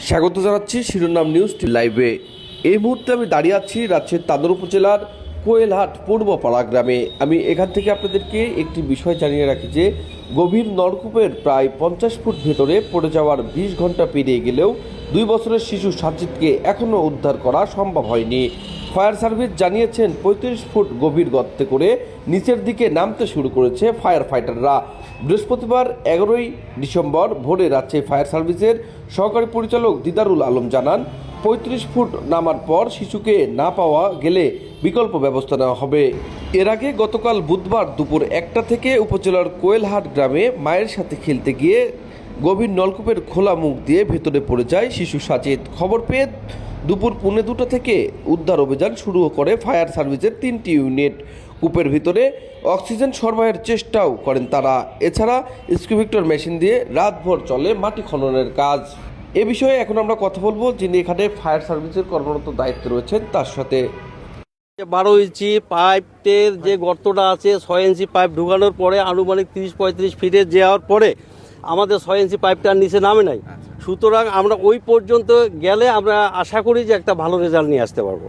স্বাগত জানাচ্ছি শিরোনাম নিউজ লাইভে। এই মুহূর্তে আমি দাঁড়িয়ে আছি রাজশাহীর তান্দর উপজেলার কোয়েলহাট পূর্বপাড়া গ্রামে। আমি এখান থেকে আপনাদেরকে একটি বিষয় জানিয়ে রাখি যে গভীর নলকূপের প্রায় 50 ফুট ভেতরে পড়ে যাওয়ার 20 ঘন্টা পেরিয়ে গেলেও 2 বছরের শিশু সাজিদকে এখনও উদ্ধার করা সম্ভব হয়নি। ফায়ার সার্ভিস জানিয়েছেন 35 ফুট গভীর গর্তে করে নিচের দিকে নামতে শুরু করেছে ফায়ার ফাইটাররা। বৃহস্পতিবার 11ই ডিসেম্বর ভোরে রাজশাহী ফায়ার সার্ভিসের সহকারী পরিচালক দিদারুল আলম জানান, 35 ফুট নামার পর শিশুকে না পাওয়া গেলে বিকল্প ব্যবস্থা নেওয়া হবে। এর আগে গতকাল বুধবার দুপুর 1টা থেকে উপজেলার কোয়েলহাট গ্রামে মায়ের সাথে খেলতে গিয়ে গভীর নলকূপের খোলা মুখ দিয়ে ভেতরে পড়ে যায় শিশু সাজিদ। খবর পেয়ে দুপুর 1:45 থেকে উদ্ধার অভিযান শুরু করে ফায়ার সার্ভিসের 3টি ইউনিট। কূপের ভিতরে অক্সিজেন সরবরাহের চেষ্টাও করেন তারা। এছাড়া এক্সকাভেটর মেশিন দিয়ে রাতভর চলে মাটি খননের কাজ। এ বিষয়ে এখন আমরা কথা বলবো যিনি এখানে ফায়ার সার্ভিসের কর্মরত দায়িত্বে রয়েছেন তার সাথে। 12 ইঞ্চি পাইপের যে গর্তটা আছে, 6 ইঞ্চি পাইপ ঢুকানোর পরে আনুমানিক 30-35 ফিটে যাওয়ার পরে আমাদের 6 ইঞ্চি পাইপটা নিচে নামে নাই। সুতরাং আমরা ওই পর্যন্ত গেলে আমরা আশা করি যে একটা ভালো রেজাল্ট নিয়ে আসতে পারবো।